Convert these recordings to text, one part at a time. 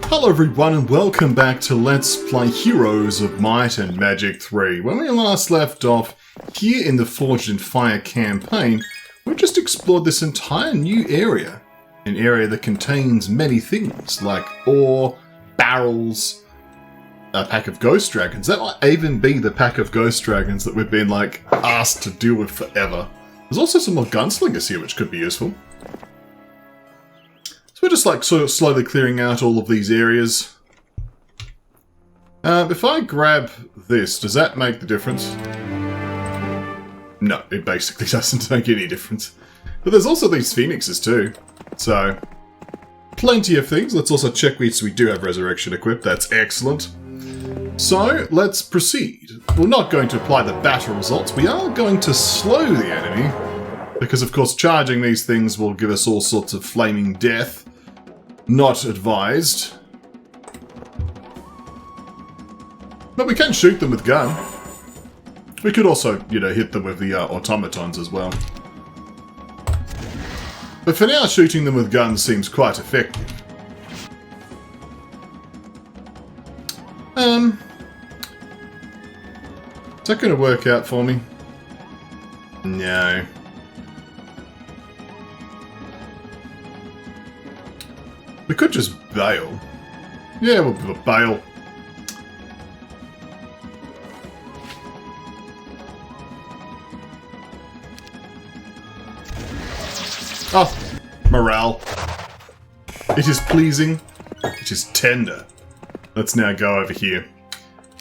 Hello everyone and welcome back to Let's Play Heroes of Might and Magic 3. When we last left off here in the Forged in Fire campaign, we just explored this entire new area. An area that contains many things like ore, barrels, a pack of ghost dragons. That might even be the pack of ghost dragons that we've been asked to deal with forever. There's also some more gunslingers here which could be useful. So we're just sort of slowly clearing out all of these areas. If I grab this, does that make the difference? No, it basically doesn't make any difference. But there's also these phoenixes too. So, plenty of things. Let's also check we do have resurrection equipped. That's excellent. So, let's proceed. We're not going to apply the battle results. We are going to slow the enemy. Because, of course, charging these things will give us all sorts of flaming death. Not advised. But we can shoot them with gun. We could also, hit them with the automatons as well. But for now, shooting them with guns seems quite effective. Is that going to work out for me? No. We could just bail. Yeah, we'll bail. Oh, morale. It is pleasing. It is tender. Let's now go over here.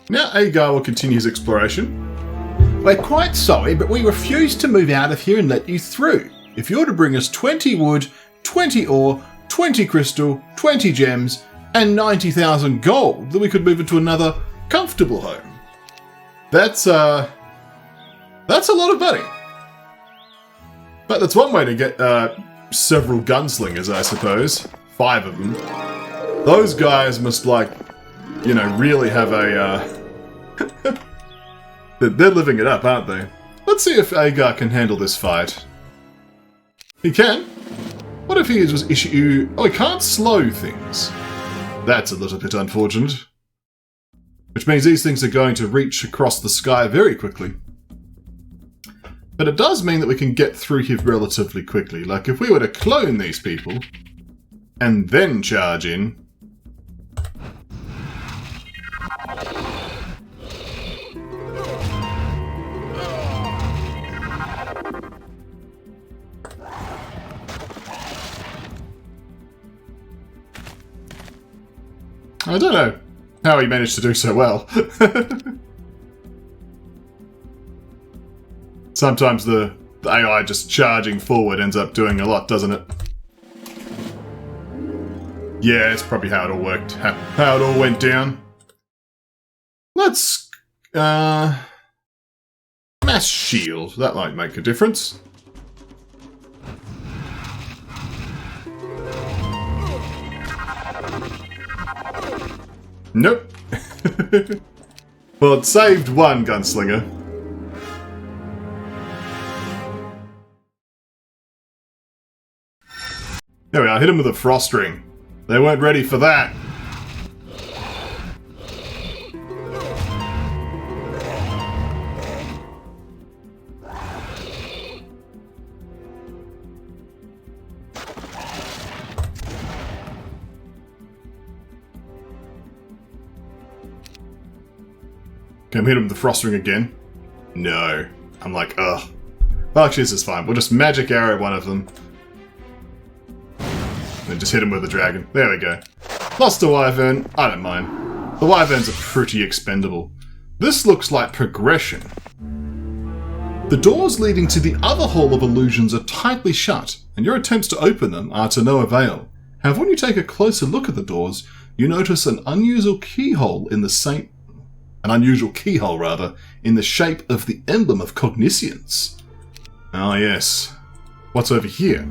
Now Agar will continue his exploration. We're quite sorry, but we refuse to move out of here and let you through. If you're to bring us 20 wood, 20 ore, 20 crystal, 20 gems, and 90,000 gold, then we could move into another comfortable home. That's a lot of money. But that's one way to get several gunslingers, I suppose. 5 of them. Those guys must, really have a... They're living it up, aren't they? Let's see if Agar can handle this fight. He can. What if he just issue... Oh, he can't slow things. That's a little bit unfortunate. Which means these things are going to reach across the sky very quickly. But it does mean that we can get through here relatively quickly. Like, if we were to clone these people, and then charge in... I don't know how he managed to do so well. Sometimes the AI just charging forward ends up doing a lot, doesn't it? Yeah, it's probably how it all worked. How it all went down. Let's... mass shield. That might make a difference. Nope. Well, it saved one gunslinger. There we are, hit him with a frost ring. They weren't ready for that. Can we hit him with the frost ring again? No. I'm like, ugh. Well, actually, this is fine. We'll just magic arrow one of them. And just hit him with the dragon. There we go. Lost a wyvern. I don't mind. The wyverns are pretty expendable. This looks like progression. The doors leading to the other Hall of Illusions are tightly shut, and your attempts to open them are to no avail. However, when you take a closer look at the doors, you notice an unusual keyhole in the shape of the Emblem of Cognizance. Ah yes. What's over here?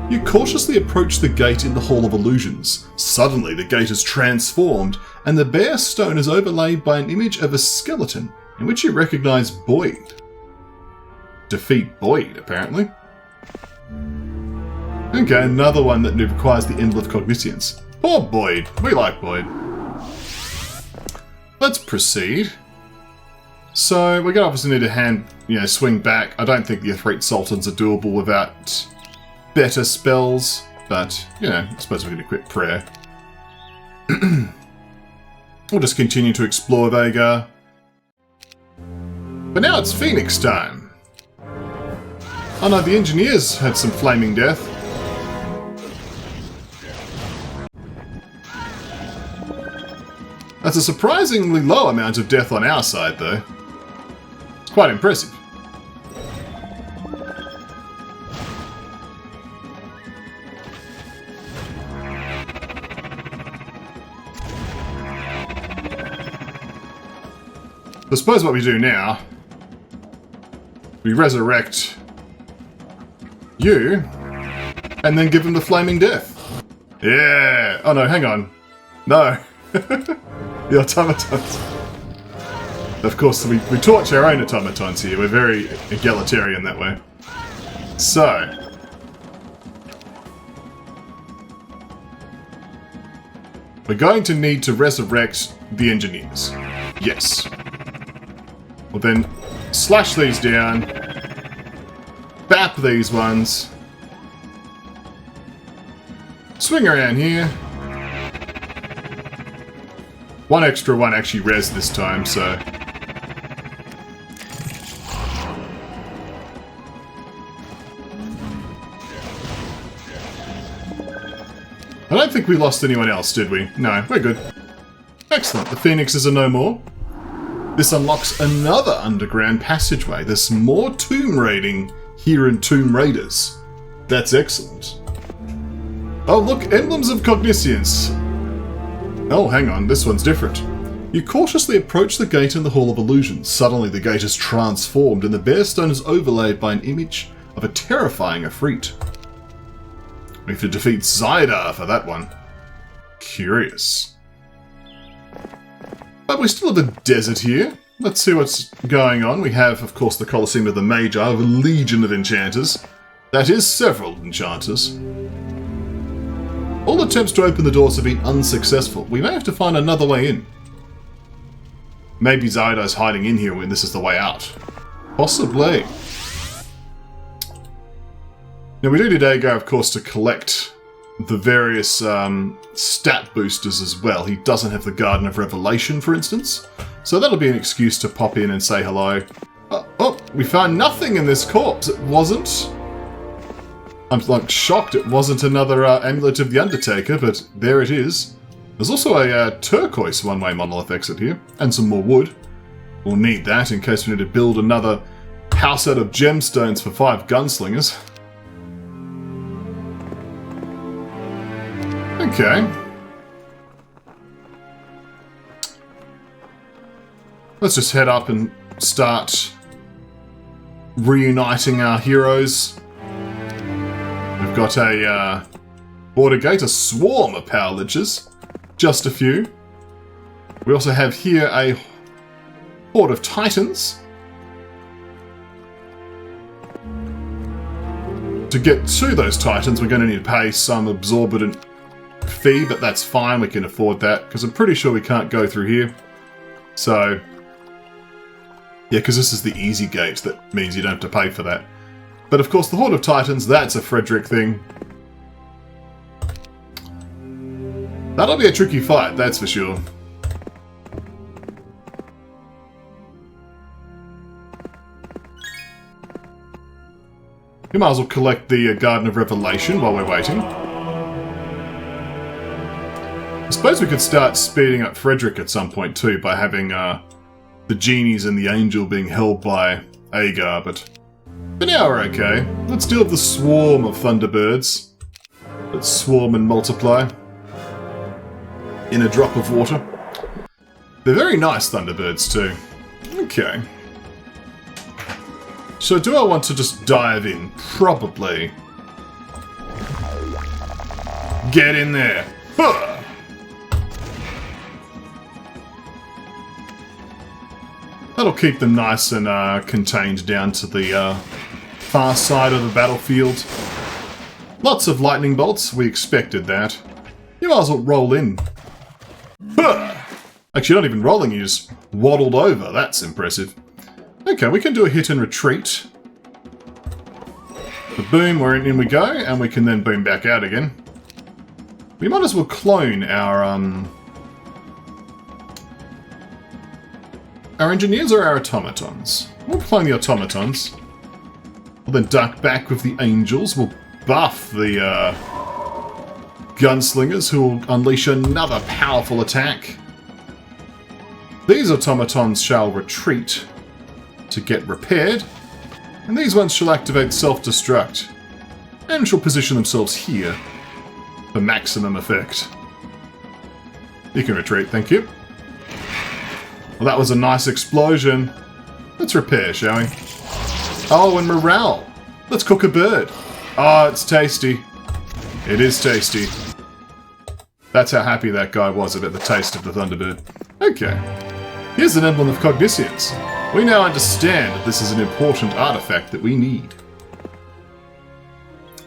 You cautiously approach the gate in the Hall of Illusions. Suddenly the gate is transformed, and the bare stone is overlaid by an image of a skeleton, in which you recognize Boyd. Defeat Boyd, apparently. Okay, another one that requires the Emblem of Cognizance. Poor Boyd. We like Boyd. Let's proceed. So, we're going to obviously need to swing back. I don't think the Ifrit Sultans are doable without better spells. But, I suppose we can equip prayer. We'll just continue to explore with Agar. But now it's Phoenix time. Oh no, the engineers had some flaming death. That's a surprisingly low amount of death on our side, though. It's quite impressive. I suppose what we do now, we resurrect you, and then give him the flaming death. Yeah! Oh no, hang on. No. The automatons. Of course, we torch our own automatons here. We're very egalitarian that way. So. We're going to need to resurrect the engineers. Yes. We'll then slash these down. Bap these ones. Swing around here. One extra one actually res this time, so... I don't think we lost anyone else, did we? No, we're good. Excellent, the Phoenixes are no more. This unlocks another underground passageway. There's more tomb raiding here in Tomb Raiders. That's excellent. Oh look, Emblems of Cognizance. Oh, hang on, this one's different. You cautiously approach the gate in the Hall of Illusions. Suddenly the gate is transformed and the bare stone is overlaid by an image of a terrifying Ifrit. We have to defeat Zydar for that one. Curious. But we still have a desert here. Let's see what's going on. We have, of course, the Colosseum of the Magi, a legion of enchanters. That is several enchanters. All attempts to open the doors have been unsuccessful. We may have to find another way in. Maybe Zydar's hiding in here when this is the way out. Possibly. Now we do need Agar, of course, to collect the various stat boosters as well. He doesn't have the Garden of Revelation, for instance. So that'll be an excuse to pop in and say hello. Oh, we found nothing in this corpse. It wasn't... I'm like shocked it wasn't another Amulet of the Undertaker, but there it is. There's also a turquoise one-way monolith exit here, and some more wood. We'll need that in case we need to build another house out of gemstones for 5 gunslingers. Okay. Let's just head up and start reuniting our heroes. We've got a border gate, a swarm of power liches. Just a few. We also have here a horde of titans. To get to those titans, we're going to need to pay some absorbent fee, but that's fine, we can afford that, because I'm pretty sure we can't go through here. So, yeah, because this is the easy gate, that means you don't have to pay for that. But of course, the Horde of Titans, that's a Frederick thing. That'll be a tricky fight, that's for sure. We might as well collect the Garden of Revelation while we're waiting. I suppose we could start speeding up Frederick at some point too by having the genies and the angel being held by Agar, but for now we're okay. Let's deal with the swarm of Thunderbirds. Let's swarm and multiply in a drop of water. They're very nice Thunderbirds too. Okay. So do I want to just dive in? Probably. Get in there. Huh! That'll keep them nice and contained down to the far side of the battlefield. Lots of lightning bolts, we expected that. You might as well roll in. Actually, not even rolling, you just waddled over. That's impressive. Okay, we can do a hit and retreat. But boom, we're in we go, and we can then boom back out again. We might as well clone our engineers or our automatons. We'll clone the automatons. We'll then duck back with the angels. We'll buff the gunslingers, who will unleash another powerful attack. These automatons shall retreat to get repaired, and these ones shall activate self-destruct, and shall position themselves here for maximum effect. You can retreat, thank you. Well, that was a nice explosion. Let's repair, shall we? Oh, and morale. Let's cook a bird. Oh, it's tasty. It is tasty. That's how happy that guy was about the taste of the Thunderbird. Okay. Here's an Emblem of Cognizance. We now understand that this is an important artifact that we need.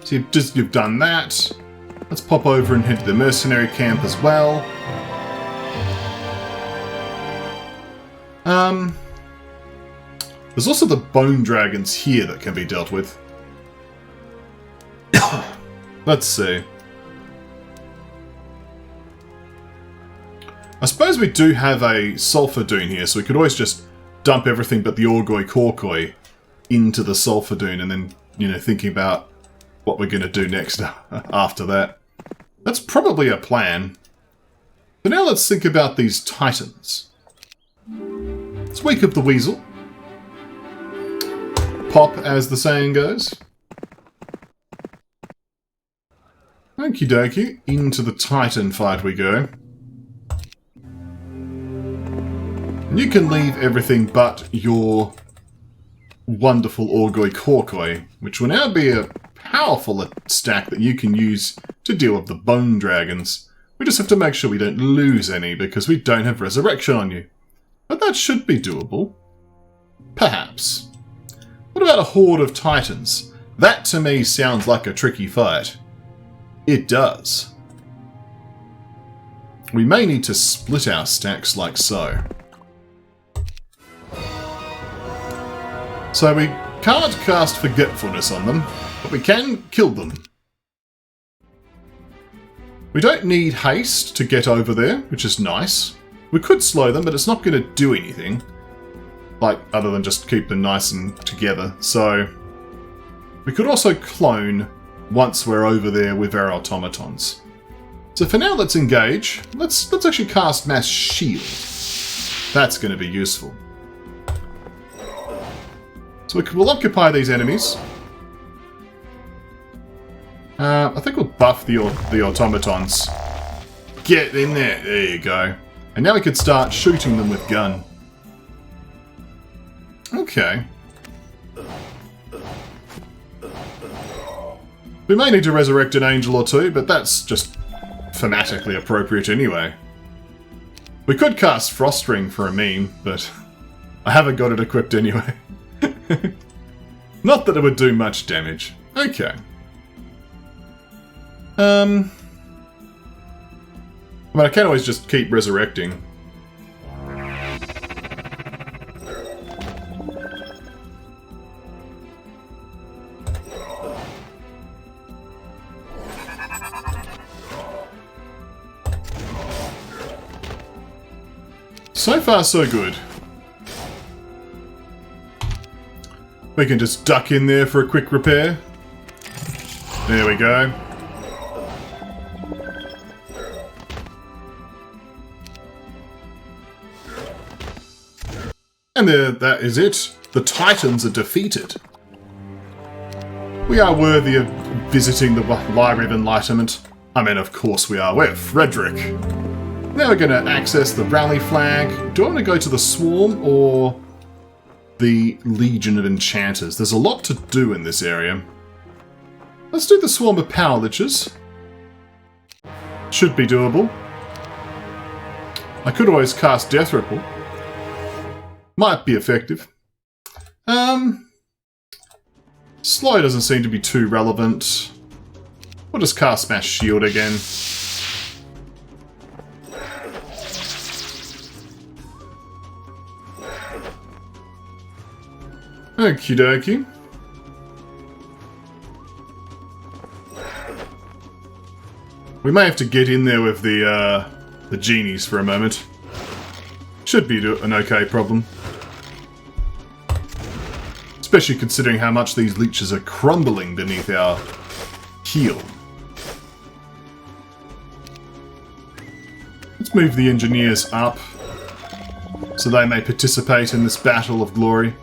So you've done that. Let's pop over and head to the mercenary camp as well. There's also the bone dragons here that can be dealt with. Let's see. I suppose we do have a sulfur dune here, so we could always just dump everything but the Orgoi Korkoi into the sulfur dune and then, you know, thinking about what we're going to do next after that. That's probably a plan. But now let's think about these titans. It's Week of the Weasel. Pop, as the saying goes. Okie dokie, into the Titan fight we go. And you can leave everything but your wonderful Orgoi Korkoi, which will now be a powerful stack that you can use to deal with the bone dragons. We just have to make sure we don't lose any because we don't have resurrection on you. But that should be doable. Perhaps. What about a horde of titans? That to me sounds like a tricky fight. It does. We may need to split our stacks like so. So we can't cast Forgetfulness on them, but we can kill them. We don't need haste to get over there, which is nice. We could slow them, but it's not going to do anything. Like, other than just keep them nice and together. So, we could also clone once we're over there with our automatons. So for now, let's engage. Let's actually cast Mass Shield. That's going to be useful. So we'll occupy these enemies. I think we'll buff the automatons. Get in there. There you go. And now we could start shooting them with gun. Okay. We may need to resurrect an angel or two, but that's just thematically appropriate anyway. We could cast Frost Ring for a meme, but I haven't got it equipped anyway. Not that it would do much damage. Okay. I mean, I can always just keep resurrecting. So far, so good. We can just duck in there for a quick repair. There we go. And there, that is it. The Titans are defeated. We are worthy of visiting the Library of Enlightenment. I mean, of course we are. We're Frederick. Now we're going to access the rally flag. Do I want to go to the Swarm or the Legion of Enchanters? There's a lot to do in this area. Let's do the Swarm of Power Liches. Should be doable. I could always cast Death Ripple. Might be effective. Slow doesn't seem to be too relevant. We'll just cast Mass Shield again. Okie dokie. We may have to get in there with the genies for a moment. Should be an okay problem. Especially considering how much these leeches are crumbling beneath our heel. Let's move the engineers up so they may participate in this battle of glory.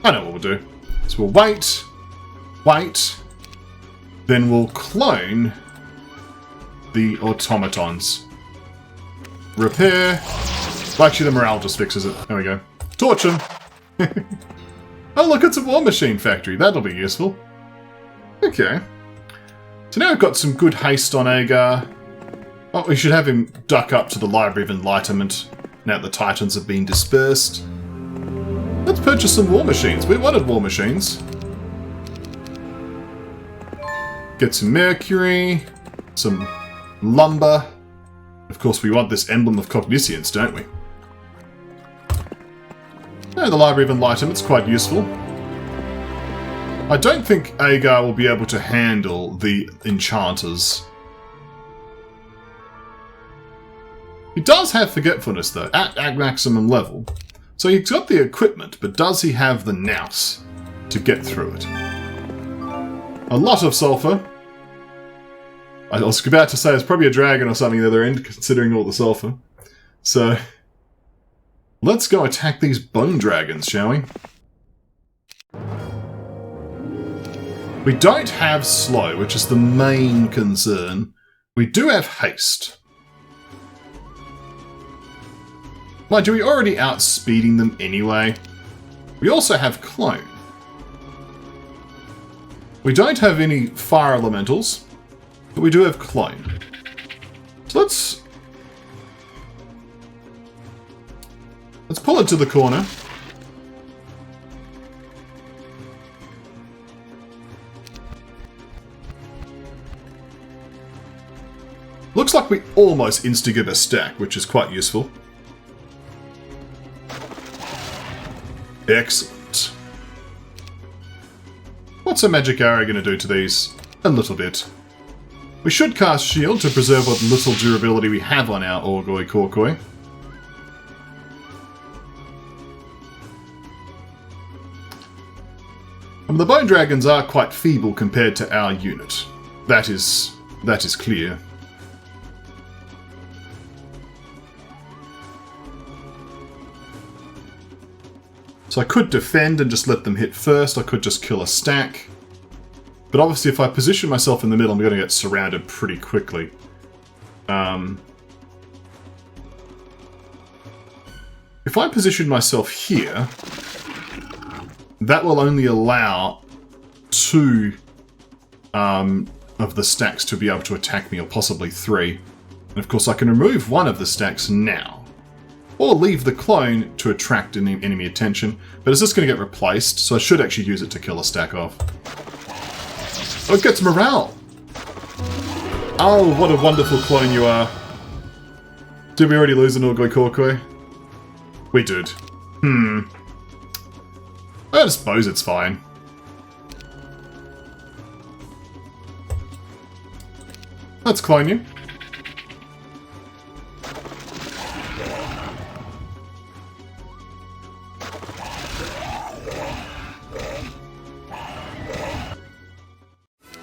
I know what we'll do. So we'll wait, then we'll clone the automatons. Repair. Well, actually, the morale just fixes it. There we go. Torch them. Oh, look, it's a war machine factory. That'll be useful. Okay. So now we've got some good haste on Agar. Oh, we should have him duck up to the Library of Enlightenment now that the Titans have been dispersed. Let's purchase some war machines. We wanted war machines. Get some mercury, some lumber. Of course, we want this Emblem of Cognizance, don't we? Oh, the Library of Enlightenment's quite useful. I don't think Agar will be able to handle the enchanters. He does have forgetfulness, though, at maximum level. So he's got the equipment, but does he have the nous to get through it? A lot of sulfur. I was about to say it's probably a dragon or something at the other end, considering all the sulfur. So, let's go attack these bone dragons, shall we? We don't have slow, which is the main concern. We do have haste. Mind you, we already outspeeding them anyway. We also have clone. We don't have any fire elementals, but we do have clone. So let's pull it to the corner. Looks like we almost insta-give a stack, which is quite useful. Excellent. What's a magic arrow going to do to these? A little bit. We should cast shield to preserve what little durability we have on our Orgoi Korkoi. The bone dragons are quite feeble compared to our unit. That is clear. So I could defend and just let them hit first. I could just kill a stack. But obviously if I position myself in the middle, I'm going to get surrounded pretty quickly. If I position myself here, that will only allow 2 of the stacks to be able to attack me, or possibly 3. And of course I can remove one of the stacks now. Or leave the clone to attract enemy attention. But it's just going to get replaced, so I should actually use it to kill a stack off. Oh, it gets morale! Oh, what a wonderful clone you are. Did we already lose an Orgoi Korkoi? We did. I suppose it's fine. Let's clone you.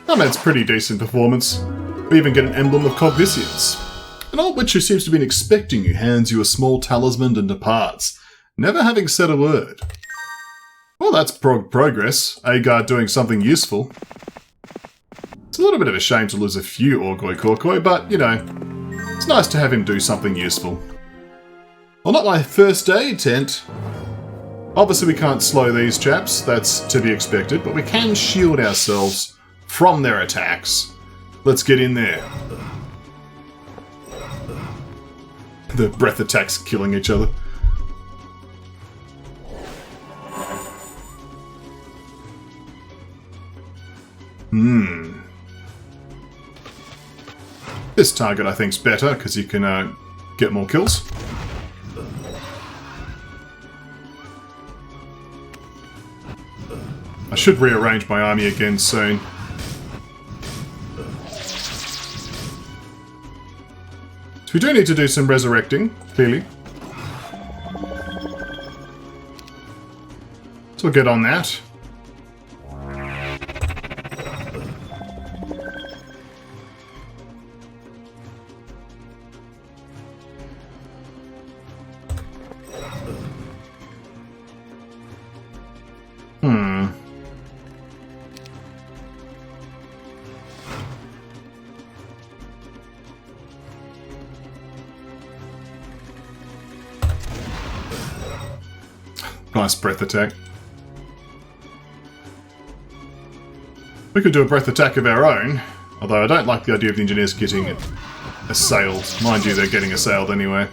I mean, it's pretty decent performance. We even get an Emblem of Cognizance. An old witch who seems to have been expecting you hands you a small talisman and departs, never having said a word. Well, that's progress. Agar doing something useful. It's a little bit of a shame to lose a few Orgoi Korkoi, but, you know, it's nice to have him do something useful. Well, not my first aid tent. Obviously we can't slow these chaps, that's to be expected, but we can shield ourselves from their attacks. Let's get in there. The breath attacks killing each other. This target I think's better, because you can get more kills. I should rearrange my army again soon. So we do need to do some resurrecting, clearly. So we'll get on that. Nice breath attack. We could do a breath attack of our own, although I don't like the idea of the engineers getting assailed. Mind you, they're getting assailed anyway.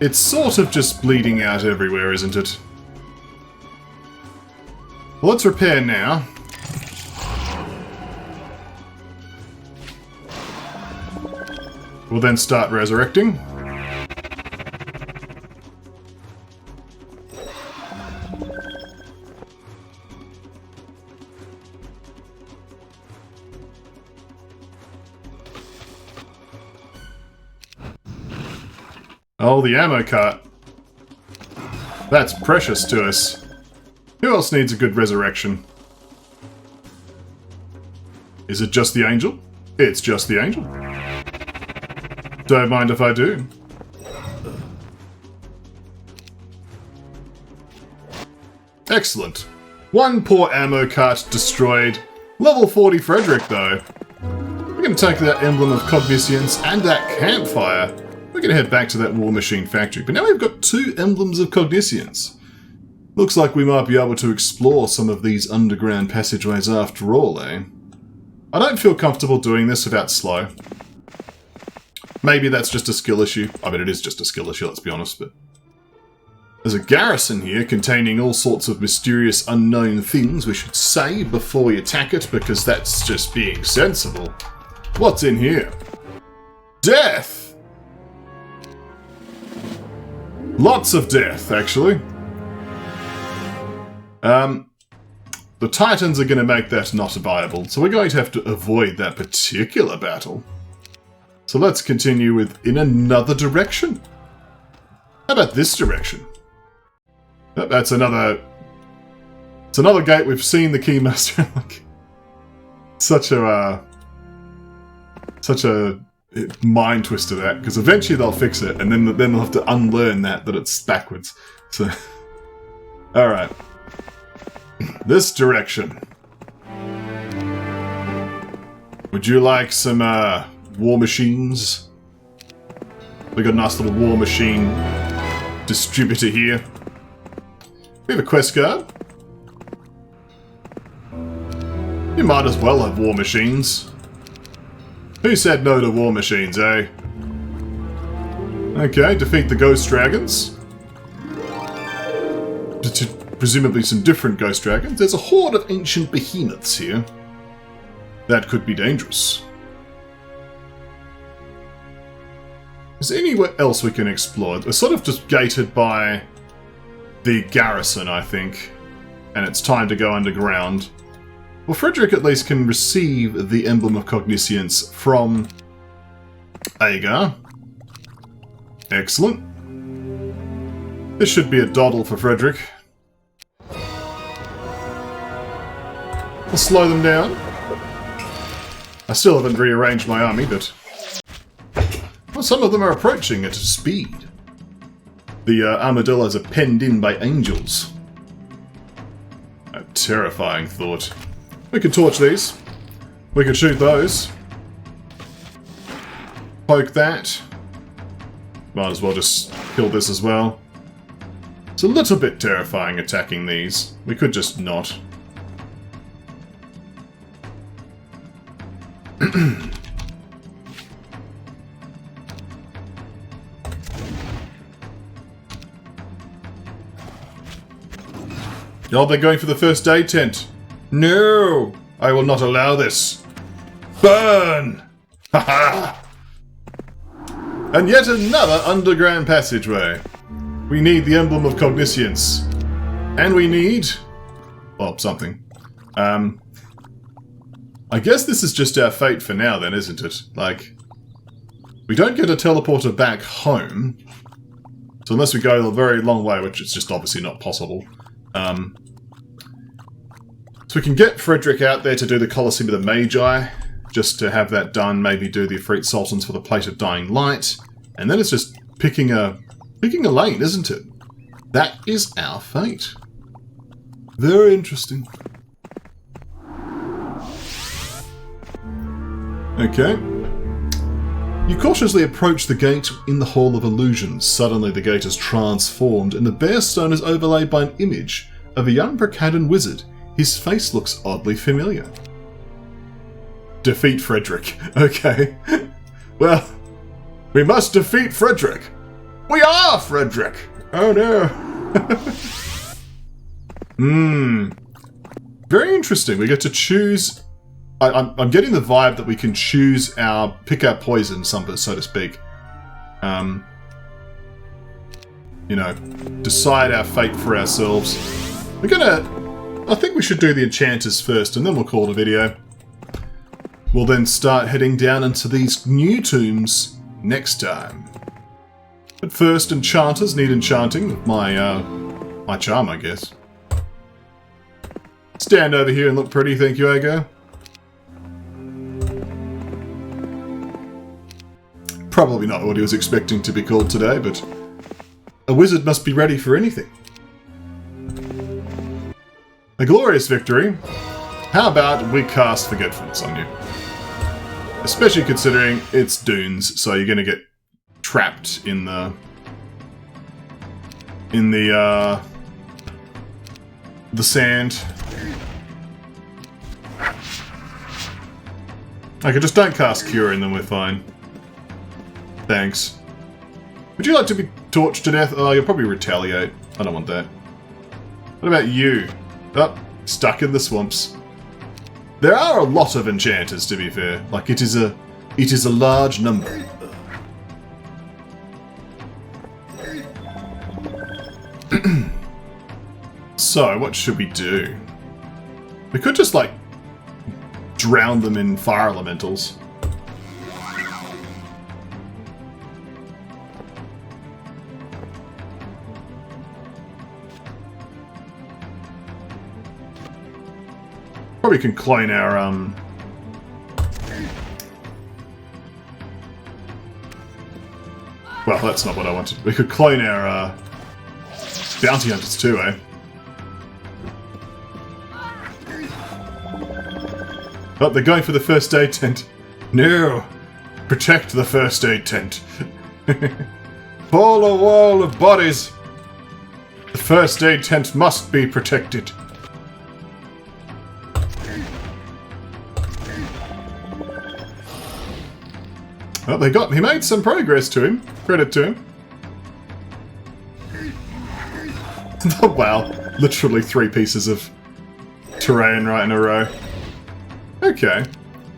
It's sort of just bleeding out everywhere, isn't it? Well, let's repair now. We'll then start resurrecting. Oh, the ammo cart. That's precious to us. Who else needs a good resurrection? Is it just the angel? It's just the angel. Don't mind if I do. Excellent. One poor ammo cart destroyed. Level 40 Frederick, though. We're going to take that Emblem of Cognizance and that campfire. We're going to head back to that War Machine factory. But now we've got 2 Emblems of Cognizance. Looks like we might be able to explore some of these underground passageways after all, eh? I don't feel comfortable doing this without slow. Maybe that's just a skill issue. I mean, it is just a skill issue, let's be honest, but... There's a garrison here containing all sorts of mysterious unknown things we should say before we attack it, because that's just being sensible. What's in here? Death! Lots of death, actually. The Titans are going to make that not viable, so we're going to have to avoid that particular battle. So let's continue in another direction. How about this direction? Oh, that's another... It's another gate we've seen the Keymaster. Like, such a mind twist to that, because eventually they'll fix it, and then they'll have to unlearn that it's backwards. So, all right, this direction. Would you like some war machines? We got a nice little war machine distributor here. We have a quest card. You might as well have war machines. Who said no to war machines, eh? Okay, defeat the ghost dragons. Presumably some different ghost dragons. There's a horde of ancient behemoths here. That could be dangerous. Is there anywhere else we can explore? We're sort of just gated by the garrison, I think. And it's time to go underground. Well, Frederick at least can receive the Emblem of Cognizance from Agar. Excellent. This should be a doddle for Frederick. We'll slow them down. I still haven't rearranged my army, but... Well, some of them are approaching at speed. The armadillos are penned in by angels. A terrifying thought. We can torch these. We can shoot those. Poke that. Might as well just kill this as well. It's a little bit terrifying attacking these. We could just not. Oh, they're going for the first aid tent. No! I will not allow this. Burn! Ha ha! And yet another underground passageway. We need the Emblem of Cognizance. And we need... well, something. I guess this is just our fate for now then, isn't it? Like, we don't get a teleporter back home. So unless we go a very long way, which is just obviously not possible. So we can get Frederick out there to do the Colosseum of the Magi. Just to have that done, maybe do the Efreet Sultans for the Plate of Dying Light. And then it's just picking a lane, isn't it? That is our fate. Very interesting. Okay. You cautiously approach the gate in the Hall of Illusions. Suddenly the gate is transformed and the bare stone is overlaid by an image of a young Bracadon wizard. His face looks oddly familiar. Defeat Frederick. Okay. Well, we must defeat Frederick. We are Frederick! Oh no. Very interesting. We get to choose... I'm getting the vibe that we can choose pick our poison, so to speak. You know, decide our fate for ourselves. I think we should do the enchanters first, and then we'll call it a video. We'll then start heading down into these new tombs next time. But first, enchanters need enchanting with my charm, I guess. Stand over here and look pretty, thank you, Agar. Probably not what he was expecting to be called today, but a wizard must be ready for anything. A glorious victory. How about we cast Forgetfulness on you? Especially considering it's dunes, so you're going to get trapped in the sand. Okay, just don't cast Cure and then we're fine. Thanks. Would you like to be torched to death? Oh, you'll probably retaliate. I don't want that. What about you? Oh, stuck in the swamps. There are a lot of enchanters, to be fair. Like, it is a large number. So, what should we do? We could just, like, drown them in fire elementals. Probably can clone our, well, that's not what I wanted. We could clone our, bounty hunters too, eh? Oh, they're going for the first aid tent. No! Protect the first aid tent. Pull a wall of bodies. The first aid tent must be protected. Well, he made some progress to him. Credit to him. Oh, wow. Literally 3 pieces of terrain right in a row. Okay.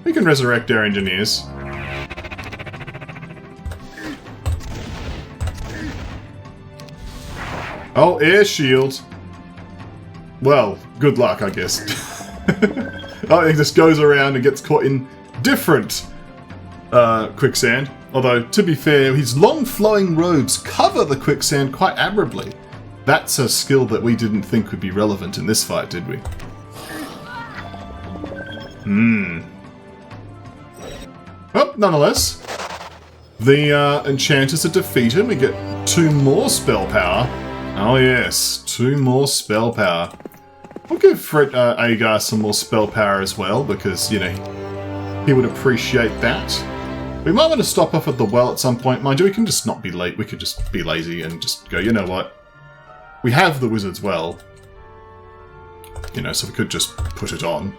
We can resurrect our engineers. Oh, air shield. Well, good luck, I guess. Oh, he just goes around and gets caught in different quicksand. Although, to be fair, his long flowing robes cover the quicksand quite admirably. That's a skill that we didn't think would be relevant in this fight, did we? Well, nonetheless, the enchanters are defeated. We get 2 more spell power. Oh yes, 2 more spell power. We'll give Agar some more spell power as well, because, you know, he would appreciate that. We might want to stop off at the well at some point. Mind you, we can just not be late. We could just be lazy and just go, you know what? We have the wizard's well. You know, so we could just put it on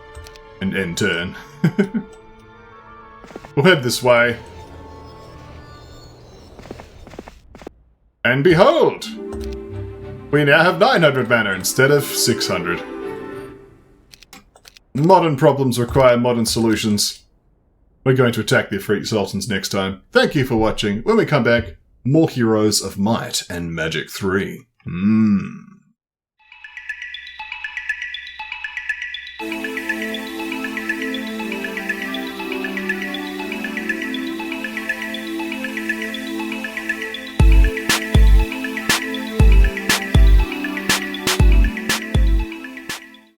and end turn. We'll head this way. And behold! We now have 900 mana instead of 600. Modern problems require modern solutions. We're going to attack the Ifrit Sultans next time. Thank you for watching. When we come back, more Heroes of Might and Magic 3.